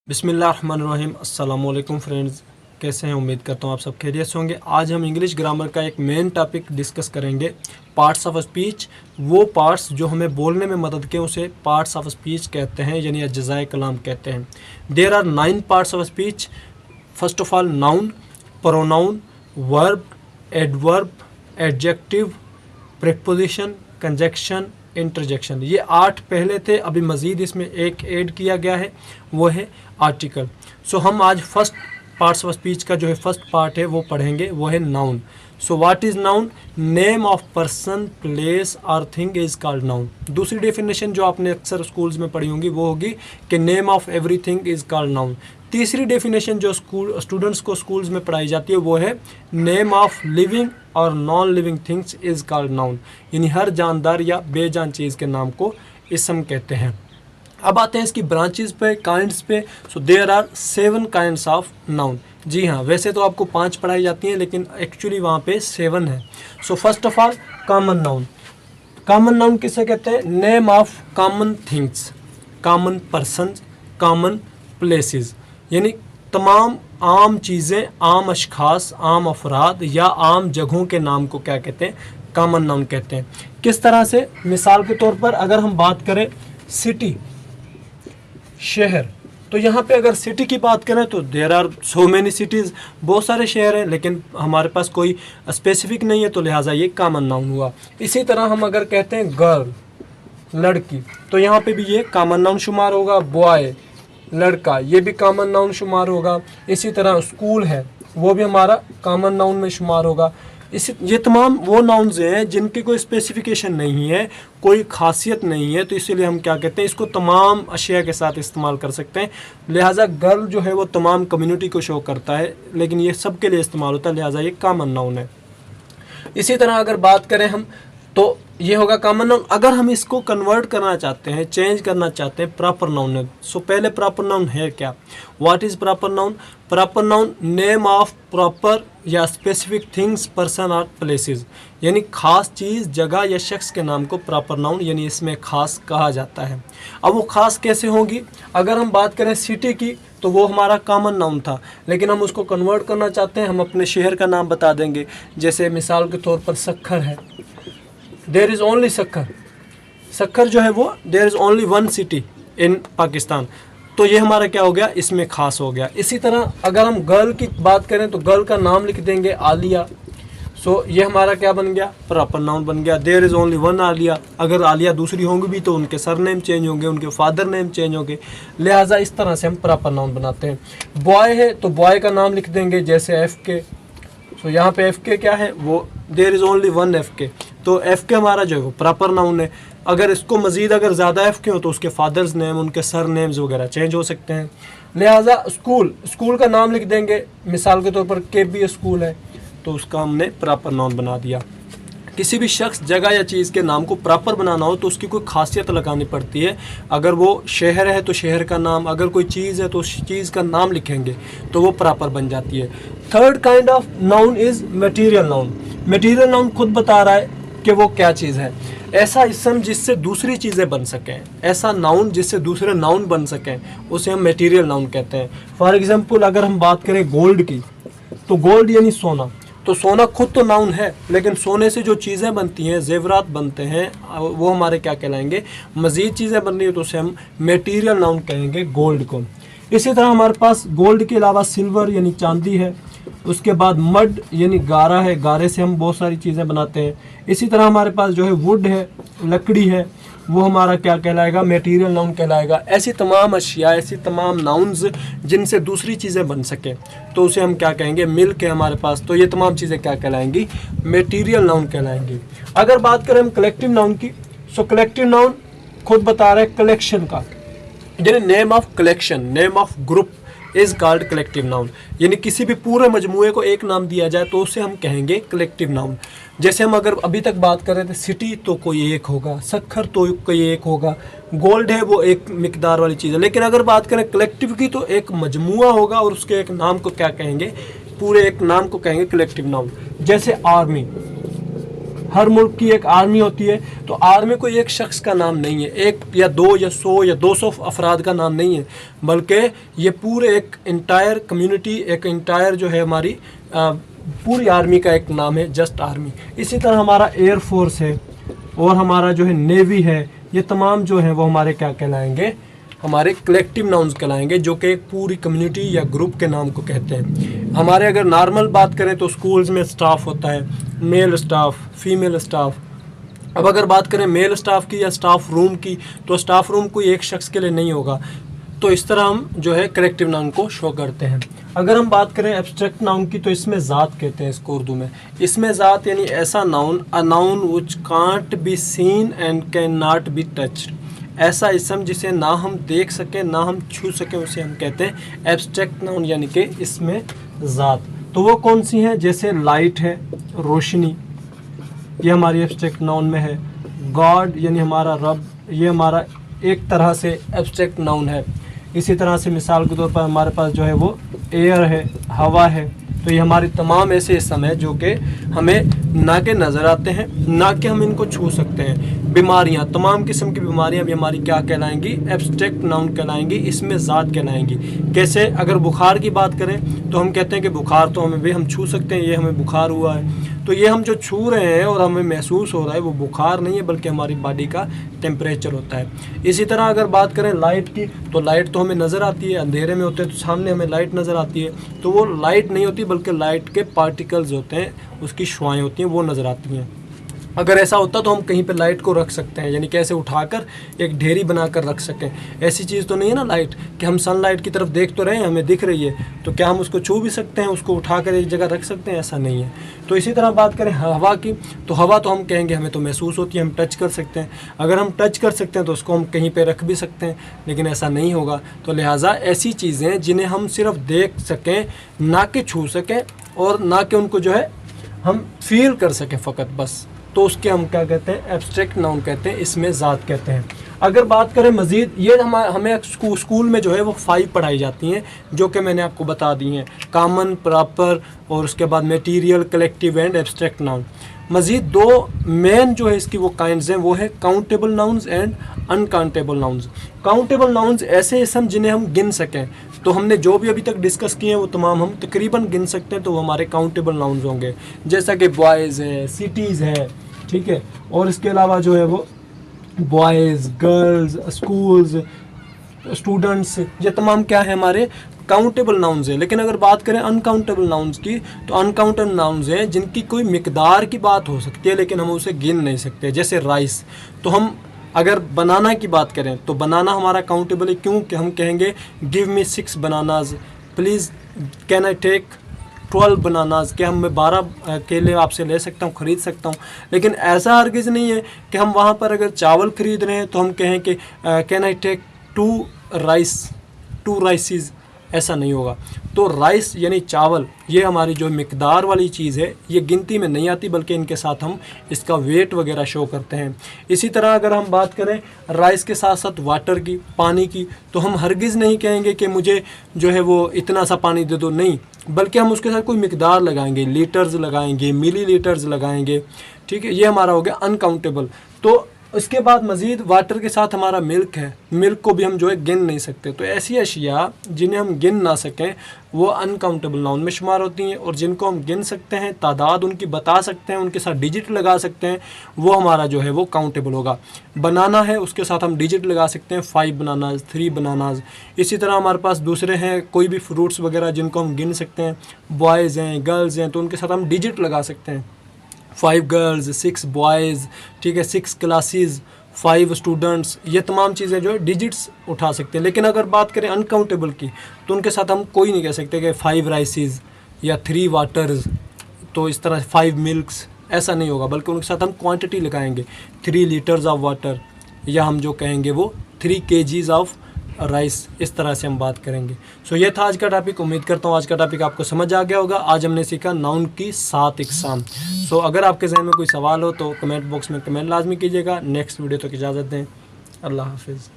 बिस्मिल्लाहिर्रहमानिर्रहीम। अस्सलाम वालेकुम फ्रेंड्स, कैसे हैं? उम्मीद करता हूँ आप सब खैरियत से होंगे। आज हम इंग्लिश ग्रामर का एक मेन टॉपिक डिस्कस करेंगे, पार्ट्स ऑफ स्पीच। वो पार्ट्स जो हमें बोलने में मदद के उसे पार्ट्स ऑफ स्पीच कहते हैं, यानी अज्जाए कलाम कहते हैं। There are 9 parts of speech. First of all noun, pronoun, verb, adverb, adjective, preposition, conjunction, interjection. ये 8 पहले थे, अभी मज़ीद इसमें एक ऐड किया गया है, वो है आर्टिकल। सो हम आज फर्स्ट पार्ट्स ऑफ स्पीच का जो है फर्स्ट पार्ट है वो पढ़ेंगे, वो है noun. So what is noun? Name of person, place और थिंग इज़ कॉल्ड नाउन। दूसरी डेफिनेशन जो आपने अक्सर स्कूल्स में पढ़ी होंगी वो होगी कि name of everything is called noun. तीसरी डेफिनेशन जो स्टूडेंट्स को स्कूल्स में पढ़ाई जाती है वो है नेम ऑफ लिविंग और non living things is called noun, यानी हर जानदार या बेजान चीज़ के नाम को इसम कहते हैं। अब आते हैं इसकी ब्रांचेस पे, काइंड्स पे। So there are 7 kinds of noun. जी हाँ, वैसे तो आपको 5 पढ़ाई जाती हैं, लेकिन एक्चुअली वहाँ पे 7 है। So first of all common noun. Common noun किसे कहते हैं? Name of common things, common persons, common places, यानी तमाम आम चीज़ें, आम अशखास, आम अफराद या आम जगहों के नाम को क्या कहते हैं? कॉमन नाउन कहते हैं। किस तरह से? मिसाल के तौर पर अगर हम बात करें सिटी, शहर, तो यहाँ पे अगर सिटी की बात करें तो there are so many cities, बहुत सारे शहर हैं, लेकिन हमारे पास कोई स्पेसिफिक नहीं है, तो लिहाजा ये कॉमन नाउन हुआ। इसी तरह हम अगर कहते हैं गर्ल, लड़की, तो यहाँ पे भी ये कॉमन नाउन शुमार होगा। बॉय, लड़का, ये भी कॉमन नाउन शुमार होगा। इसी तरह स्कूल है, वो भी हमारा कॉमन नाउन में शुमार होगा। ये तमाम वो नाउन्स हैं जिनकी कोई स्पेसिफिकेशन नहीं है, कोई खासियत नहीं है, तो इसीलिए हम क्या कहते हैं, इसको तमाम अशिया के साथ इस्तेमाल कर सकते हैं। लिहाजा गर्ल जो है वो तमाम कम्युनिटी को शो करता है, लेकिन ये सब के लिए इस्तेमाल होता है, लिहाजा ये कॉमन नाउन है। इसी तरह अगर बात करें हम, तो ये होगा कॉमन नाउन। अगर हम इसको कन्वर्ट करना चाहते हैं, चेंज करना चाहते हैं प्रॉपर नाउन में, सो पहले प्रॉपर नाउन है क्या? What is proper noun? Proper noun name of proper या स्पेसिफिक थिंग्स, पर्सन और प्लेसेस, यानी खास चीज़, जगह या शख्स के नाम को प्रॉपर नाउन यानी इसमें खास कहा जाता है। अब वो खास कैसे होगी? अगर हम बात करें सिटी की, तो वो हमारा कॉमन नाउन था, लेकिन हम उसको कन्वर्ट करना चाहते हैं, हम अपने शहर का नाम बता देंगे। जैसे मिसाल के तौर पर सक्खर है, there is only Sukkur. Sukkur जो है वो there is only 1 city in Pakistan, तो ये हमारा क्या हो गया? इसमें खास हो गया। इसी तरह अगर हम गर्ल की बात करें तो गर्ल का नाम लिख देंगे आलिया, सो ये हमारा क्या बन गया? प्रॉपर नाउन बन गया। देयर इज़ ओनली 1 आलिया। अगर आलिया दूसरी होंगी भी तो उनके सरनेम चेंज होंगे, उनके फादर नेम चेंज होंगे, लिहाजा इस तरह से हम प्रॉपर नाउन बनाते हैं। बॉय है तो बॉय का नाम लिख देंगे, जैसे एफ के। तो यहाँ पे एफ के क्या है? वो देयर इज़ ओनली 1 एफ के, तो एफ के हमारा जो है वो प्रॉपर नाउन है। अगर इसको मज़ीद अगर ज़्यादा एफ के हो तो उसके फादर्स नेम, उनके सर नेम्स वगैरह चेंज हो सकते हैं। लिहाजा स्कूल का नाम लिख देंगे, मिसाल के तौर पर के बी स्कूल है, तो उसका हमने प्रॉपर नाउन बना दिया। किसी भी शख्स, जगह या चीज़ के नाम को प्रॉपर बनाना हो तो उसकी कोई खासियत लगानी पड़ती है। अगर वो शहर है तो शहर का नाम, अगर कोई चीज़ है तो उस चीज़ का नाम लिखेंगे तो वो प्रॉपर बन जाती है। Third kind of noun is material noun. Material noun खुद बता रहा है कि वो क्या चीज़ है। ऐसा इसम जिससे दूसरी चीज़ें बन सकें, ऐसा नाउन जिससे दूसरे नाउन बन सकें, उसे हम मटीरियल नाउन कहते हैं। फॉर एग्जांपल अगर हम बात करें गोल्ड की, तो गोल्ड यानी सोना, तो सोना खुद तो नाउन है, लेकिन सोने से जो चीज़ें बनती हैं, जेवरात बनते हैं, वो हमारे क्या कहलाएंगे? मज़ीद चीज़ें बन रही है तो उसे हम मटीरियल नाउन कहेंगे गोल्ड को। इसी तरह हमारे पास गोल्ड के अलावा सिल्वर यानी चांदी है, उसके बाद मड यानी गारा है, गारे से हम बहुत सारी चीज़ें बनाते हैं। इसी तरह हमारे पास जो है वुड है, लकड़ी है, वो हमारा क्या कहलाएगा? मटेरियल नाउन कहलाएगा। ऐसी तमाम अशिया, ऐसी तमाम नाउन्स जिनसे दूसरी चीज़ें बन सके, तो उसे हम क्या कहेंगे? मिल्क है हमारे पास, तो ये तमाम चीज़ें क्या कहलाएंगी? Material noun कहलाएंगी। अगर बात करें हम कलेक्टिव नाउन की, सो कलेक्टिव नाउन खुद बता रहे हैं कलेक्शन का, यानी name of collection, name of group is called collective noun, यानी किसी भी पूरे मजमूए को एक नाम दिया जाए तो उसे हम कहेंगे कलेक्टिव नाउन। जैसे हम अगर अभी तक बात कर रहे थे, सिटी तो कोई एक होगा, सक्खर तो कोई एक होगा, गोल्ड है वो एक मिकदार वाली चीज़ है, लेकिन अगर बात करें कलेक्टिव की तो एक मजमूआ होगा और उसके एक नाम को क्या कहेंगे? पूरे एक नाम को कहेंगे कलेक्टिव नाउन। जैसे आर्मी, हर मुल्क की एक आर्मी होती है। तो आर्मी कोई एक शख्स का नाम नहीं है, एक या दो या 100 या 200 अफराद का नाम नहीं है, बल्कि ये पूरे एक इंटायर कम्युनिटी, एक इंटायर जो है हमारी पूरी आर्मी का एक नाम है, जस्ट आर्मी। इसी तरह हमारा एयर फोर्स है और हमारा जो है नेवी है, ये तमाम जो है वो हमारे क्या कहलाएंगे, हमारे कलेक्टिव नाउन्स कहलाएंगे, जो कि एक पूरी कम्युनिटी या ग्रुप के नाम को कहते हैं। हमारे अगर नॉर्मल बात करें तो स्कूल्स में स्टाफ होता है, मेल स्टाफ, फीमेल स्टाफ। अब अगर बात करें मेल स्टाफ की या स्टाफ रूम की, तो स्टाफ रूम कोई एक शख्स के लिए नहीं होगा। तो इस तरह हम जो है कलेक्टिव नाउन को शो करते हैं। अगर हम बात करें एब्स्ट्रैक्ट नाउन की, तो इसमें ज़ात कहते हैं इसको उर्दू में। इसमें ज़ात यानी ऐसा noun, a noun which can't be seen and can not be touched. ऐसा इसम जिसे ना हम देख सकें ना हम छू सकें, उसे हम कहते हैं एब्स्ट्रैक्ट नाउन, यानी कि इसमें ज़ात। तो वो कौन सी हैं? जैसे लाइट है, रोशनी, ये हमारी एब्स्ट्रैक्ट नाउन में है। गॉड यानी हमारा रब, ये हमारा एक तरह से एब्स्ट्रैक्ट नाउन है। इसी तरह से मिसाल के तौर पर हमारे पास जो है वो एयर है, हवा है। तो ये हमारी तमाम ऐसे इसम है जो कि हमें ना के नज़र आते हैं, ना कि हम इनको छू सकते हैं। बीमारियां, तमाम किस्म की बीमारियां भी हमारी क्या कहलाएंगी? एब्स्ट्रैक्ट नाउन कहलाएंगी, इसमें ज़ात कहलाएंगी। कैसे? अगर बुखार की बात करें तो हम कहते हैं कि बुखार तो हमें भी हम छू सकते हैं, ये हमें बुखार हुआ है। तो ये हम जो छू रहे हैं और हमें महसूस हो रहा है वो बुखार नहीं है, बल्कि हमारी बॉडी का टेम्परेचर होता है। इसी तरह अगर बात करें लाइट की, तो लाइट तो हमें नज़र आती है, अंधेरे में होते हैं तो सामने हमें लाइट नज़र आती है, तो वो लाइट नहीं होती बल्कि लाइट के पार्टिकल्स होते हैं, उसकी शुआएँ होती हैं, वो नज़र आती हैं। अगर ऐसा होता तो हम कहीं पे लाइट को रख सकते हैं, यानी कैसे उठाकर एक ढेरी बनाकर रख सकें। ऐसी चीज़ तो नहीं है ना लाइट कि हम सनलाइट की तरफ देख तो रहे हैं, हमें दिख रही है, तो क्या हम उसको छू भी सकते हैं, उसको उठाकर एक जगह रख सकते हैं? ऐसा नहीं है। तो इसी तरह बात करें हवा की, तो हवा तो हम कहेंगे हमें तो महसूस होती है, हम टच कर सकते हैं। अगर हम टच कर सकते हैं तो उसको हम कहीं पर रख भी सकते हैं, लेकिन ऐसा नहीं होगा। तो लिहाजा ऐसी चीज़ें जिन्हें हम सिर्फ देख सकें, ना कि छू सकें, और ना कि उनको जो है हम फील कर सकें फ़कत बस, तो उसके हम क्या कहते हैं? एब्स्ट्रैक्ट नाउन कहते हैं, इसमें ज़ात कहते हैं। अगर बात करें मज़ीद, ये हमें स्कूल में जो है वो 5 पढ़ाई जाती हैं, जो कि मैंने आपको बता दी हैं, कॉमन, प्रॉपर, और उसके बाद material, collective and abstract noun. मज़ीद 2 मेन जो है इसकी वो काइंड्स हैं, वो है countable nouns and uncountable nouns. Countable nouns ऐसे इसम जिन्हें हम गिन सकें, तो हमने जो भी अभी तक डिस्कस किए हैं वो तमाम हम तकरीबन गिन सकते हैं, तो वो हमारे काउंटेबल नाउन्स होंगे। जैसा कि बॉयज़ है, सिटीज़ है, ठीक है, और इसके अलावा जो है वो बॉयज़, गर्ल्स, स्कूल्स, स्टूडेंट्स, ये तमाम क्या है? हमारे काउंटेबल नाउन्स है। लेकिन अगर बात करें अनकाउंटेबल नाउन्स की, तो अनकाउंटेबल नाउन्स हैं जिनकी कोई मिकदार की बात हो सकती है, लेकिन हम उसे गिन नहीं सकते। जैसे राइस, तो हम अगर बनाना की बात करें तो बनाना हमारा काउंटेबल है, क्यों? कि हम कहेंगे give me 6 bananas, please can I take 12 bananas, क्या मैं 12 केले आपसे ले सकता हूँ, ख़रीद सकता हूँ। लेकिन ऐसा हरगिज़ नहीं है कि हम वहाँ पर अगर चावल ख़रीद रहे हैं तो हम कहें कि कैन आई टेक 2 राइसेस, ऐसा नहीं होगा। तो राइस यानी चावल, ये हमारी जो मिकदार वाली चीज़ है, ये गिनती में नहीं आती, बल्कि इनके साथ हम इसका वेट वगैरह शो करते हैं। इसी तरह अगर हम बात करें राइस के साथ साथ वाटर की, पानी की, तो हम हरगिज़ नहीं कहेंगे कि मुझे जो है वो इतना सा पानी दे दो, नहीं, बल्कि हम उसके साथ कोई मिकदार लगाएंगे, लीटर्स लगाएंगे, मिली लीटर्स लगाएंगे, ठीक है। ये हमारा हो गया अनकाउंटेबल। तो उसके बाद मज़ीद वाटर के साथ हमारा मिल्क है, मिल्क को भी हम जो है गिन नहीं सकते। तो ऐसी अशिया जिन्हें हम गिन ना सकें वो अनकाउंटेबल नाउन में शुमार होती हैं, और जिनको हम गिन सकते हैं, तादाद उनकी बता सकते हैं, उनके साथ डिजिट लगा सकते हैं, वो हमारा जो है वो काउंटेबल होगा। बनाना है, उसके साथ हम डिजिट लगा सकते हैं, 5 बनानाज, 3 बनानाज। इसी तरह हमारे पास दूसरे हैं कोई भी फ्रूट्स वगैरह जिनको हम गिन सकते हैं, बॉयज़ हैं, गर्ल्स हैं, तो उनके साथ हम डिजिट लगा सकते हैं, 5 गर्ल्स, 6 बॉयज़, ठीक है, 6 क्लासेस, 5 स्टूडेंट्स, ये तमाम चीज़ें जो है डिजिट्स उठा सकते हैं। लेकिन अगर बात करें अनकाउंटेबल की, तो उनके साथ हम कोई नहीं कह सकते कि 5 राइसेस या 3 वाटर्स, तो इस तरह 5 मिल्क्स, ऐसा नहीं होगा, बल्कि उनके साथ हम क्वांटिटी लगाएंगे, 3 लीटर्स ऑफ वाटर, या हम जो कहेंगे वो 3 kgs ऑफ राइस, इस तरह से हम बात करेंगे। सो ये था आज का टॉपिक। उम्मीद करता हूँ आज का टॉपिक आपको समझ आ गया होगा। आज हमने सीखा नाउन की 7 इकसाम। सो अगर आपके जहन में कोई सवाल हो तो कमेंट बॉक्स में कमेंट लाजमी कीजिएगा। नेक्स्ट वीडियो तक इजाज़त दें। अल्लाह हाफिज़।